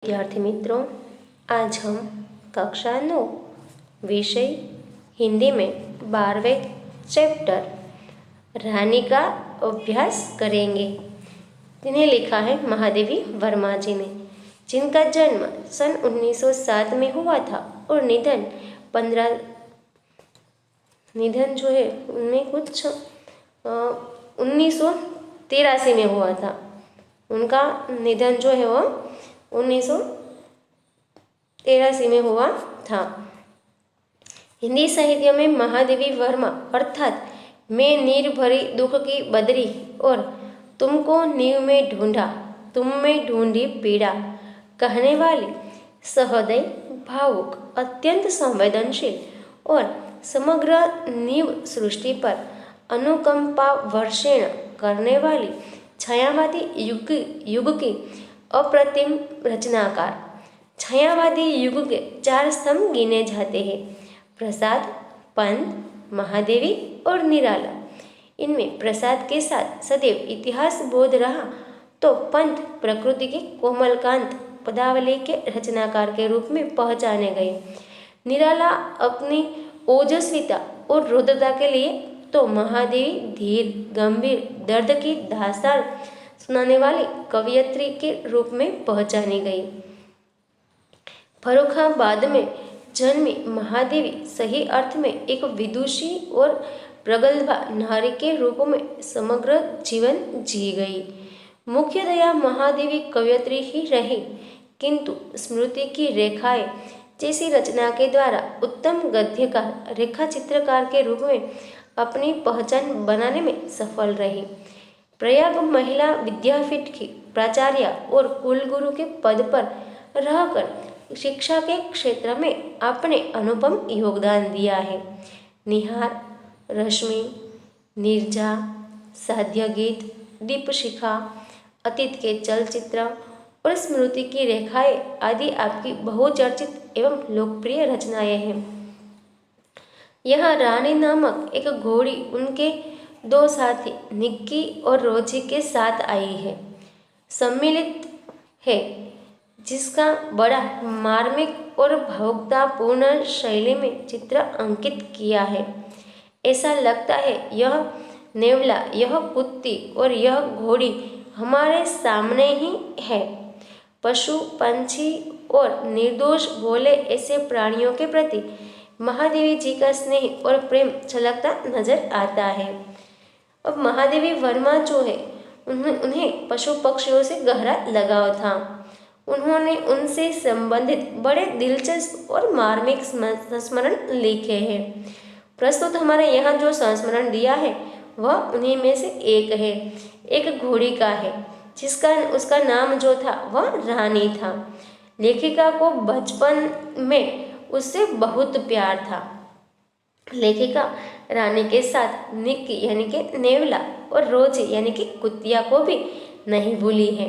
विद्यार्थी मित्रों, आज हम कक्षा 9 विषय हिंदी में 12वें चैप्टर रानी का अभ्यास करेंगे। जिन्हें लिखा है महादेवी वर्मा जी ने, जिनका जन्म सन 1907 में हुआ था और निधन जो है उनमें कुछ 1983 में हुआ था। उनका निधन जो है वो 1983 में हुआ था। हिंदी साहित्य में महादेवी वर्मा अर्थात मैं नीर भरी दुख की बदरी और तुमको नीव में ढूंढा, तुम में ढूंढी पीड़ा कहने वाली, सहृदय, भावुक, अत्यंत संवेदनशील और समग्र नीव सृष्टि पर अनुकंपा वर्षण करने वाली छायावादी युग की अप्रतिम रचनाकार। छायावादी युग के 4 स्तंभ गिने जाते हैं: प्रसाद, पंत, महादेवी और निराला। इनमें प्रसाद के साथ सदैव इतिहास बोध रहा तो पंत प्रकृति के कोमलकांत पदावली के रचनाकार के रूप में पहचाने गए। निराला अपनी ओजस्विता और रुद्रता के लिए तो महादेवी धीर, गंभीर, दर्द की दास्तान सुनाने वाली कवयित्री के रूप में पहचानी गई। फर्रुखाबाद में जन्मी महादेवी सही अर्थ में एक विदुषी और प्रगल्भा नारी के रूप में समग्र जीवन जी गई। मुख्यतया महादेवी कवयित्री ही रही, किंतु स्मृति की रेखाएं जैसी रचना के द्वारा उत्तम गद्यकार, रेखा चित्रकार के रूप में अपनी पहचान बनाने में सफल रही। प्रयाग महिला विद्यापीठ की प्राचार्य और कुलगुरु के पद पर रहकर शिक्षा के क्षेत्र में आपने अनुपम योगदान दिया है। निहार, रश्मि, नीरजा, साध्य गीत, दीपशिखा, अतीत के चलचित्र और स्मृति की रेखाएं आदि आपकी बहुचर्चित एवं लोकप्रिय रचनाएं हैं। यह रानी नामक एक घोड़ी उनके 2 साथी निक्की और रोजी के साथ आई है, सम्मिलित है, जिसका बड़ा मार्मिक और भावुकतापूर्ण शैली में चित्र अंकित किया है। ऐसा लगता है यह नेवला, यह कुत्ती और यह घोड़ी हमारे सामने ही है। पशु, पंछी और निर्दोष भोले ऐसे प्राणियों के प्रति महादेवी जी का स्नेह और प्रेम छलकता नजर आता है। अब महादेवी वर्मा जो है उन्हें पशु पक्षियों से गहरा लगाव था। उन्होंने उनसे संबंधित बड़े दिलचस्प और मार्मिक संस्मरण लिखे हैं। प्रस्तुत हमारे यहाँ जो संस्मरण दिया है वह उन्हीं में से एक है। एक घोड़ी का है जिसका उसका नाम जो था वह रानी था। लेखिका को बचपन में उससे बहुत प्यार था। लेखिका रानी के साथ निक्की यानी कि नेवला और रोजी यानी कि कुतिया को भी नहीं भूली है।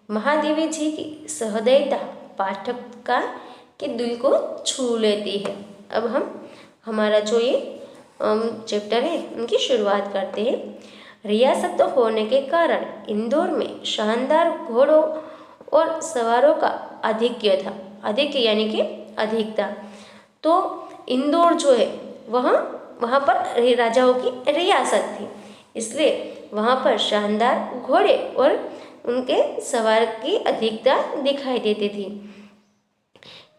महादेवी जी की सहृदयता पाठक का के दिल को छू लेती है। अब हम हमारा जो ये चैप्टर है उनकी शुरुआत करते हैं। रियासत होने के कारण इंदौर में शानदार घोड़ों और सवारों का आधिक्य था। आधिक्य यानी कि अधिकता। तो इंदौर जो है वहाँ पर राजाओं की रियासत थी, इसलिए वहाँ पर शानदार घोड़े और उनके सवार की अधिकता दिखाई देती थी।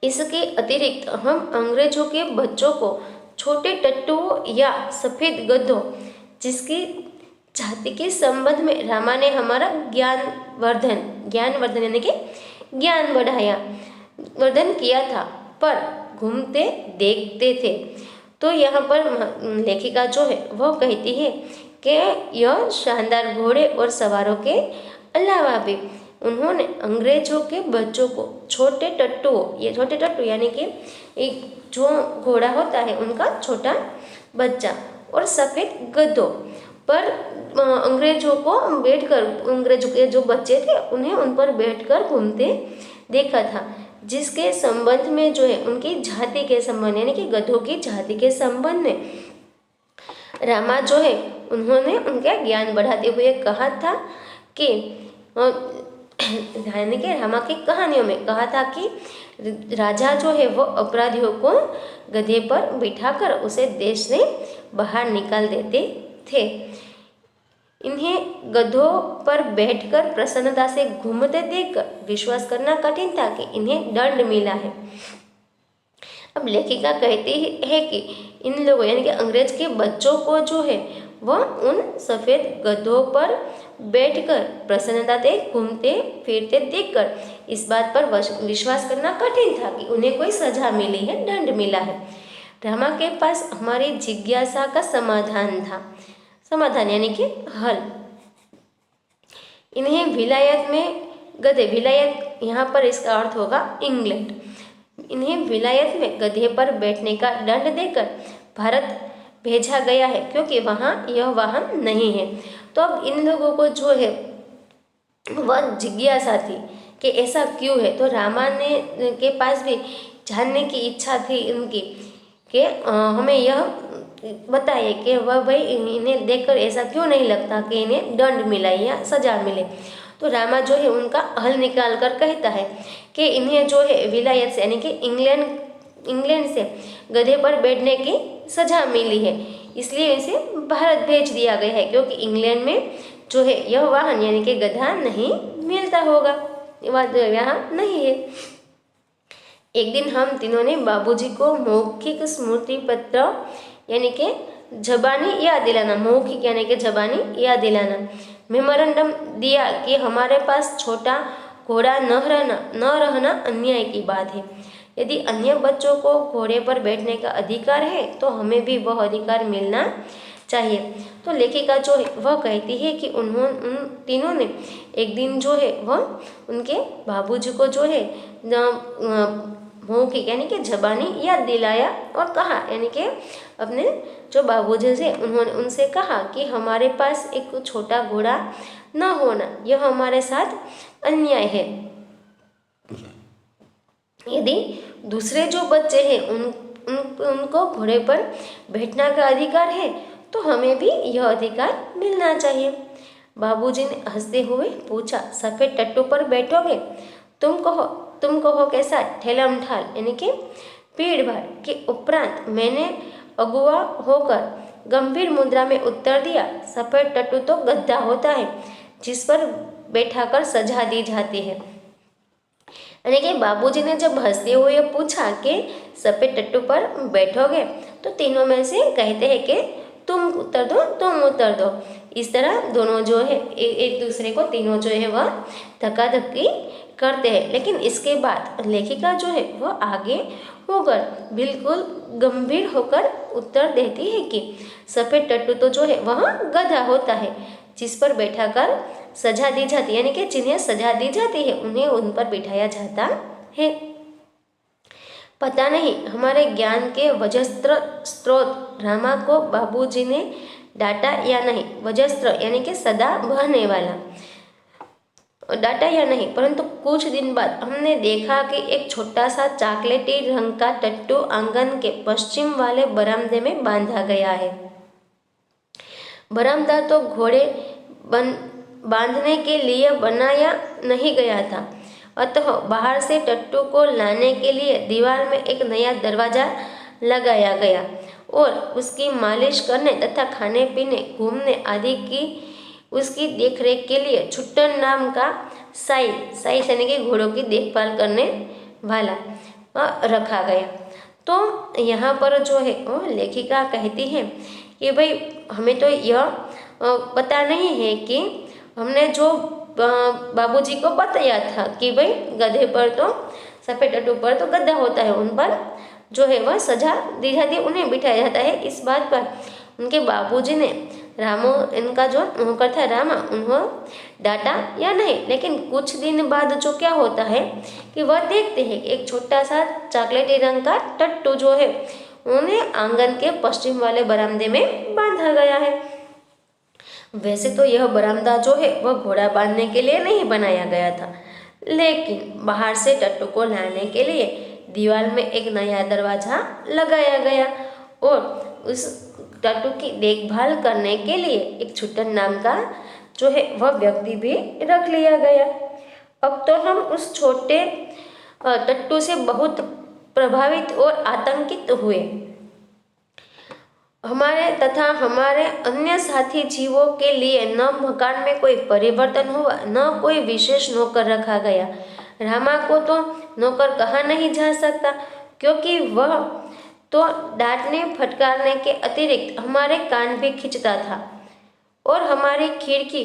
इसके अतिरिक्त हम अंग्रेजों के बच्चों को छोटे टट्टुओं या सफ़ेद गधों, जिसकी जाति के संबंध में रामा ने हमारा ज्ञानवर्धन यानी कि ज्ञान वर्धन किया था, पर घूमते देखते थे। तो यहाँ पर लेखिका जो है वह कहती है कि यह शानदार घोड़े और सवारों के अलावा भी उन्होंने अंग्रेजों के बच्चों को छोटे टट्टू यानी कि एक जो घोड़ा होता है उनका छोटा बच्चा और सफ़ेद गधों पर अंग्रेजों के जो बच्चे थे उन्हें उन पर बैठकर घूमते देखा था, जिसके संबंध में जो है उनकी जाति के संबंध यानी कि गधों की जाति के संबंध में रामा जो है उन्होंने उनका ज्ञान बढ़ाते हुए कहा था कि यानी कि रामा की कहानियों में कहा था कि राजा जो है वो अपराधियों को गधे पर बिठाकर उसे देश से बाहर निकाल देते थे। इन्हें गधों पर बैठकर प्रसन्नता से घूमते देखकर विश्वास करना कठिन था कि इन्हें दंड मिला है। अब लेखिका कहती है कि इन लोगों यानी कि अंग्रेज के बच्चों को जो है वह उन सफ़ेद गधों पर बैठकर प्रसन्नता से घूमते फिरते देखकर इस बात पर विश्वास करना कठिन था कि उन्हें कोई सजा मिली है, दंड मिला है। रामा के पास हमारी जिज्ञासा का समाधान था, समाधान यानी कि हल। इन्हें विलायत में गधे, विलायत यहाँ पर इसका अर्थ होगा इंग्लैंड, इन्हें विलायत में गधे पर बैठने का दंड देकर भारत भेजा गया है क्योंकि वहाँ यह वाहन नहीं है। तो अब इन लोगों को जो है वह जिज्ञासा थी कि ऐसा क्यों है। तो रामा ने के पास भी जानने की इच्छा थी उनकी कि हमें यह बताइए कि वह भाई इन्हें देखकर ऐसा क्यों नहीं लगता कि इन्हें दंड मिला या सजा मिले। तो रामा जो है उनका हल निकाल कर कहता है कि इन्हें जो है विलायत से यानी कि इंग्लैंड से गधे पर बैठने की सजा मिली है, इसलिए इसे भारत भेज दिया गया है क्योंकि इंग्लैंड में जो है यह वाहन यानी कि गधा नहीं मिलता होगा, वह यहाँ नहीं है। एक दिन हम तीनों ने बाबूजी को मौखिक स्मृति पत्र यानी कि जबानी याद दिलाना, मौखिक यानी कि जबानी याद दिलाना मेमोरेंडम दिया कि हमारे पास छोटा घोड़ा न रहना अन्याय की बात है। यदि अन्य बच्चों को घोड़े पर बैठने का अधिकार है तो हमें भी वह अधिकार मिलना चाहिए। तो लेखिका जो है वह कहती है कि उन तीनों ने एक दिन जो है वह उनके बाबूजी को जो है मौखिक यानी कि जबानी याद दिलाया और कहा यानी कि अपने जो बाबूजी से उन्होंने उनसे कहा कि हमारे पास एक छोटा घोड़ा न होना यह हमारे साथ अन्याय है। यदि दूसरे जो बच्चे हैं उनको घोड़े पर बैठने का अधिकार है तो हमें भी यह अधिकार मिलना चाहिए। बाबूजी ने हंसते हुए पूछा, सफ़ेद टट्टू पर बैठोगे? तुम कहो कैसा ठेलम ठाल यानी कि भीड़ भाड़ के उपरांत मैंने अगुआ होकर गंभीर मुद्रा में उत्तर दिया, सफ़ेद टट्टू तो गधा होता है जिस पर बैठाकर सजा दी जाती है। यानी कि बाबूजी ने जब हंसते हुए पूछा कि सफ़ेद टट्टू पर बैठोगे तो तीनों में से कहते हैं कि तुम उत्तर दो। इस तरह दोनों जो है एक दूसरे को तीनों जो है वह धक्का-धक्की करते हैं। लेकिन इसके बाद लेखिका जो है वह आगे होकर बिल्कुल गंभीर होकर उत्तर देती है कि सफ़ेद टट्टू तो जो है वह गधा होता है जिस पर बैठाकर सजा दी जाती है, यानी कि जिन्हें सजा दी जाती है उन्हें उन पर बिठाया जाता है। पता नहीं हमारे ज्ञान के वजस्त्र स्रोत रामा को बाबूजी ने डांटा या नहीं। वजस्त्र यानी कि सदा बहने वाला, डांटा या नहीं, परंतु कुछ दिन बाद हमने देखा कि एक छोटा सा चॉकलेटी रंग का टट्टू आंगन के पश्चिम वाले बरामदे में बांधा गया है। बरामदा तो घोड़े बांधने के लिए बनाया नहीं गया था, अतः बाहर से टट्टू को लाने के लिए दीवार में एक नया दरवाज़ा लगाया गया और उसकी मालिश करने तथा खाने पीने घूमने आदि की उसकी देखरेख के लिए छुट्टन नाम का साई यानी कि घोड़ों की देखभाल करने वाला रखा गया। तो यहाँ पर जो है वो लेखिका कहती है कि भाई हमें तो यह पता नहीं है कि हमने जो बाबूजी को बताया था कि भाई गधे पर तो सफ़ेद टट्टू पर तो गधा होता है, उन पर जो है वह सजा दी जाती है, उन्हें बिठाया जाता है। इस बात पर उनके बाबूजी ने रामो इनका जो नौकर था रामा उन्हें डांटा या नहीं। लेकिन कुछ दिन बाद जो क्या होता है कि वह देखते हैं कि एक छोटा सा चॉकलेटी रंग का टट्टू जो है उन्हें आंगन के पश्चिम वाले बरामदे में बांधा गया है। वैसे तो यह बरामदा जो है वह घोड़ा बांधने के लिए नहीं बनाया गया था, लेकिन बाहर से टट्टू को लाने के लिए दीवार में एक नया दरवाज़ा लगाया गया और उस टट्टू की देखभाल करने के लिए एक छुट्टन नाम का जो है वह व्यक्ति भी रख लिया गया। अब तो हम उस छोटे टट्टू से बहुत प्रभावित और आतंकित हुए। हमारे तथा हमारे अन्य साथी जीवों के लिए न मकान में कोई परिवर्तन हुआ, न कोई विशेष नौकर रखा गया। रामा को तो नौकर कहा नहीं जा सकता, क्योंकि वह तो डांटने फटकारने के अतिरिक्त हमारे कान भी खींचता था और हमारी खिड़की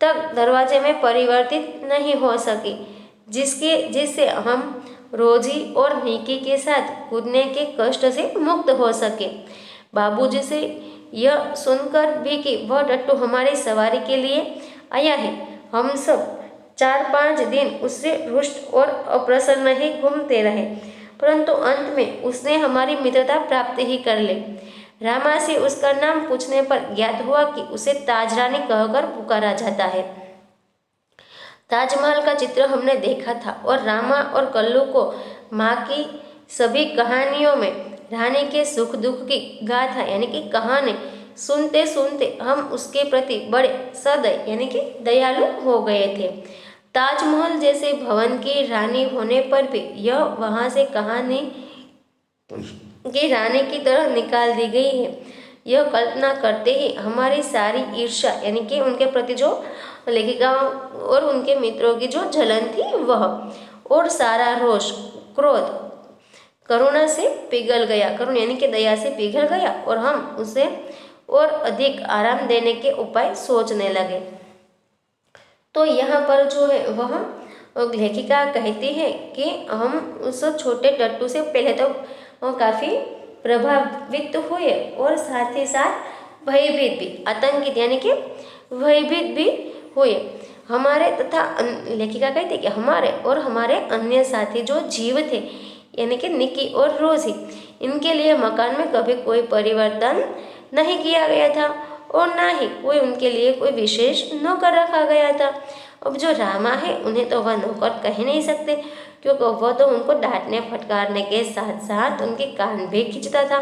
तक दरवाजे में परिवर्तित नहीं हो सकी, जिससे हम रोजी और निकी के साथ कूदने के कष्ट से मुक्त हो सके। बाबूजी से यह सुनकर भी कि वह टट्टू हमारी सवारी के लिए आया है, हम सब 4-5 दिन उससे रुष्ट और अप्रसन्न ही घूमते रहे, परंतु अंत में उसने हमारी मित्रता प्राप्त ही कर ली। रामा से उसका नाम पूछने पर ज्ञात हुआ कि उसे ताजरानी कहकर पुकारा जाता है। ताजमहल का चित्र हमने देखा था और रामा और कल्लू को माँ की सभी कहानियों में रानी के सुख दुख की गाथा यानी कि कहानी सुनते सुनते हम उसके प्रति बड़े सदय यानी कि दयालु हो गए थे। ताजमहल जैसे भवन की रानी होने पर भी यह वहाँ से कहानी की रानी की तरह निकाल दी गई है। यह कल्पना करते ही हमारी सारी ईर्ष्या यानी कि उनके प्रति जो लेखिकाओं और उनके मित्रों की जो जलन थी वह और सारा रोष क्रोध करुणा से पिघल गया, करुणा यानी कि दया से पिघल गया और हम उसे और अधिक आराम देने के उपाय सोचने लगे। तो यहाँ पर जो है वह लेखिका कहती है कि हम उस छोटे टट्टू से पहले तो काफ़ी प्रभावित हुए और साथ ही साथ भयभीत भी, आतंकित यानी कि भयभीत भी हुए। हमारे तथा लेखिका कहती है कि हमारे और हमारे अन्य साथी जो जीव थे यानी कि निकी और रोजी, इनके लिए मकान में कभी कोई परिवर्तन नहीं किया गया था और ना ही कोई उनके लिए कोई विशेष नौकर रखा गया था। अब जो रामा है उन्हें तो वह नौकर कह नहीं सकते, क्योंकि वह तो उनको डांटने फटकारने के साथ साथ उनके कान भी खींचता था।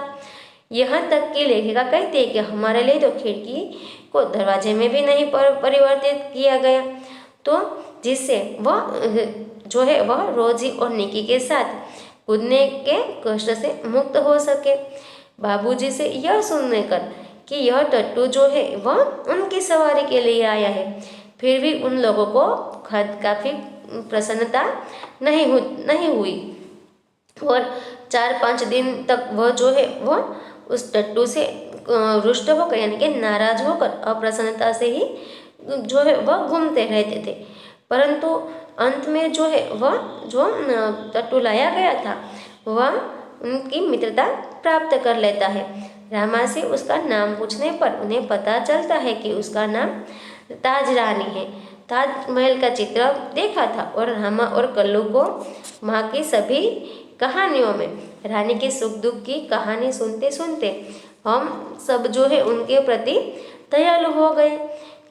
यहाँ तक कि लेखिका कहती है कि हमारे लिए तो खिड़की को दरवाजे में भी नहीं परिवर्तित किया गया, तो जिससे वह जो है वह रोजी और निकी के साथ कूदने के कष्ट से मुक्त हो सके। बाबूजी से यह सुनने कर कि यह टट्टू जो है वह उनकी सवारी के लिए आया है, फिर भी उन लोगों को काफ़ी प्रसन्नता नहीं हुई और 4-5 दिन तक वह जो है वह उस टट्टू से रुष्ट होकर यानी कि नाराज होकर अप्रसन्नता से ही जो है वह घूमते रहते थे। परंतु अंत में जो है वह जो टट्टू लाया गया था वह उनकी मित्रता प्राप्त कर लेता है। रामा से उसका नाम पूछने पर उन्हें पता चलता है कि उसका नाम ताजरानी है। ताजमहल का चित्र देखा था और रामा और कल्लू को माँ की सभी कहानियों में रानी के सुख दुख की कहानी सुनते सुनते हम सब जो है उनके प्रति दयालु हो गए।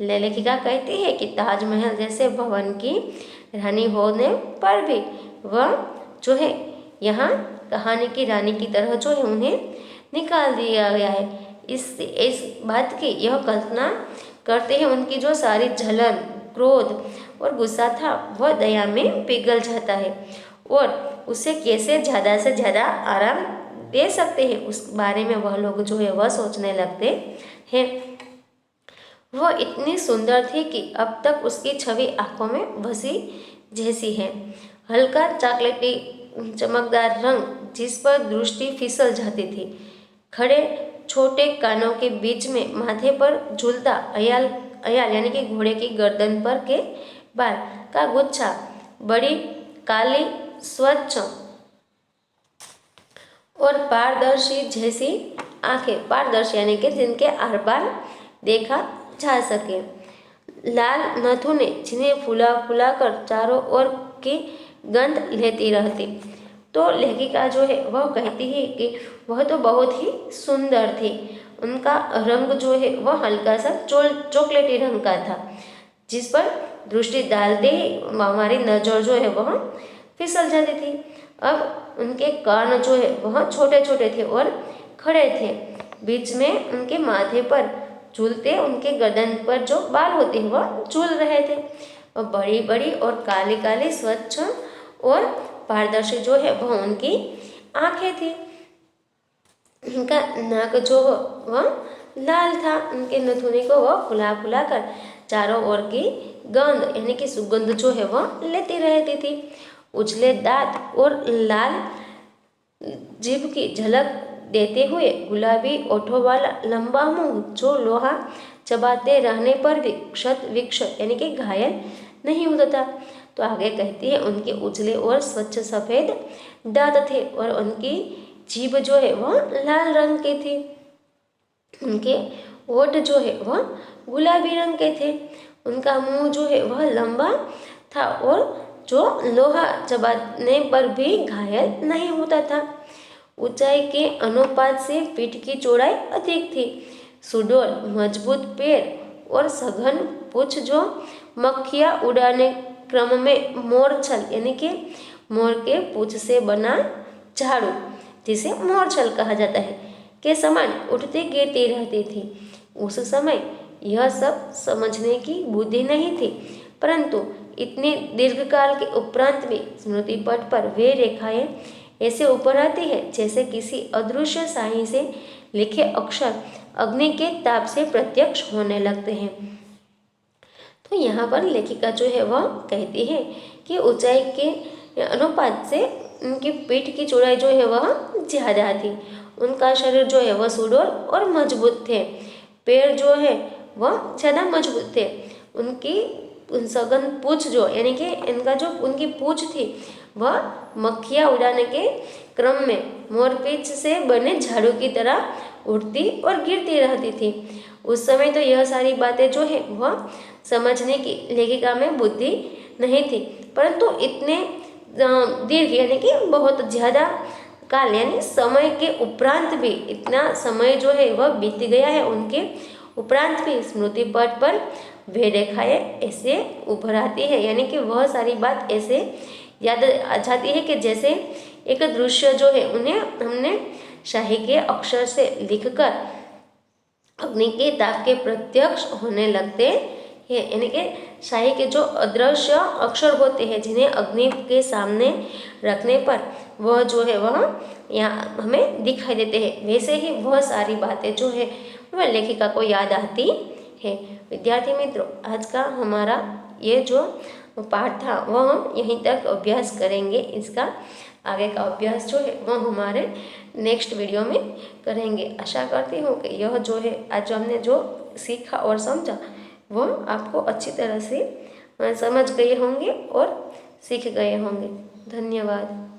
लेखिका कहती है कि ताजमहल जैसे भवन की रानी होने पर भी वह जो है यहाँ कहानी की रानी की तरह जो है उन्हें निकाल दिया गया है। इस बात की यह कल्पना करते हैं उनकी जो सारी जलन क्रोध और गुस्सा था वह दया में पिघल जाता है और उसे कैसे ज़्यादा से ज़्यादा आराम दे सकते हैं उस बारे में वह लोग जो है वह सोचने लगते हैं। वह इतनी सुंदर थी कि अब तक उसकी छवि आंखों में बसी जैसी है। हल्का चॉकलेटी चमकदार रंग जिस पर दृष्टि फिसल जाती थी, खड़े छोटे कानों के बीच में माथे पर झूलता अयाल यानी कि घोड़े की गर्दन पर के बाल का गुच्छा, बड़ी काली स्वच्छ और पारदर्शी जैसी आंखें, पारदर्शी यानी कि जिनके आर पार देखा जा सके, लाल नथुने जिन्हें फुला फुला कर चारों ओर की गंध लेती रहती। तो लेखिका जो है वह कहती है कि वह तो बहुत ही सुंदर थी। उनका रंग जो है वह हल्का सा चॉकलेटी रंग का था, जिस पर दृष्टि डालते ही हमारी नज़र जो है वह फिसल जाती थी। अब उनके कान जो है वह छोटे छोटे थे और खड़े थे, बीच में उनके माथे पर झूलते उनके गर्दन पर जो बाल होते हैं वह झूल रहे थे। और बड़ी बड़ी और काली काली स्वच्छ और पारदर्शी जो है वह उनकी आंखें थी। उनका नाक जो वह लाल था। उनके नथुनी को वह फुला फुला कर चारों ओर की गंध यानी कि सुगंध जो है वह लेती रहती थी। उजले दांत और लाल जीभ की झलक देते हुए गुलाबी ओठों वाला लंबा मुंह जो लोहा चबाते रहने पर भी क्षत विक्षत यानी कि घायल नहीं होता था। तो आगे कहती है उनके उजले और स्वच्छ सफेद दांत थे और उनकी जीभ जो है वह लाल रंग की थी। उनके होठ जो है वह गुलाबी रंग के थे। उनका मुंह जो है वह लंबा था और जो लोहा चबाने पर भी घायल नहीं होता था। ऊंचाई के अनुपात से पीठ की चौड़ाई अधिक थी। सुडौल मजबूत पैर और सघन पूंछ जो मक्खियाँ उड़ाने क्रम में मोरछल यानी कि मोर के पूंछ से बना झाड़ू जिसे मोरछल कहा जाता है के समान उठती गिरती रहती थी। उस समय यह सब समझने की बुद्धि नहीं थी, परंतु इतने दीर्घकाल के उपरांत भी स्मृति पट पर वे रेखाएं ऐसे ऊपर आती है जैसे किसी अदृश्य शाही से लिखे अक्षर अग्नि के ताप से प्रत्यक्ष होने लगते हैं। तो यहाँ पर लेखिका जो है वह कहती है कि ऊंचाई के अनुपात से उनकी पीठ की चौड़ाई जो है वह ज़्यादा थी। उनका शरीर जो है वह सुडौल और मजबूत थे। पैर जो है वह ज़्यादा मजबूत थे। उनकी सघन पूंछ जो यानी कि इनका जो उनकी पूंछ थी वह मक्खियाँ उड़ाने के क्रम में मोरपींछ से बने झाड़ू की तरह उड़ती और गिरती रहती थी। उस समय तो यह सारी बातें जो है वह समझने की लेखिका में बुद्धि नहीं थी, परंतु इतने दीर्घ यानी कि बहुत ज़्यादा काल यानी समय के उपरांत भी इतना समय जो है वह बीत गया है उनके उपरांत भी स्मृति पट पर वे रेखाएं ऐसे उभर आती है यानी कि वह सारी बात ऐसे याद आ जाती है कि जैसे एक दृश्य जो है उन्हें हमने शाही के अक्षर से लिखकर अग्नि के ताप के प्रत्यक्ष होने लगते हैं। यानी कि शाही के जो अदृश्य अक्षर होते हैं जिन्हें अग्नि के सामने रखने पर वह जो है वह यहाँ हमें दिखाई देते हैं, वैसे ही वह सारी बातें जो है वह लेखिका को याद आती है। विद्यार्थी मित्रों, आज का हमारा ये जो पाठ था वह हम यहीं तक अभ्यास करेंगे। इसका आगे का अभ्यास जो है वह हमारे नेक्स्ट वीडियो में करेंगे। आशा करती हूँ कि यह जो है आज हमने जो सीखा और समझा वह आपको अच्छी तरह से समझ गए होंगे और सीख गए होंगे। धन्यवाद।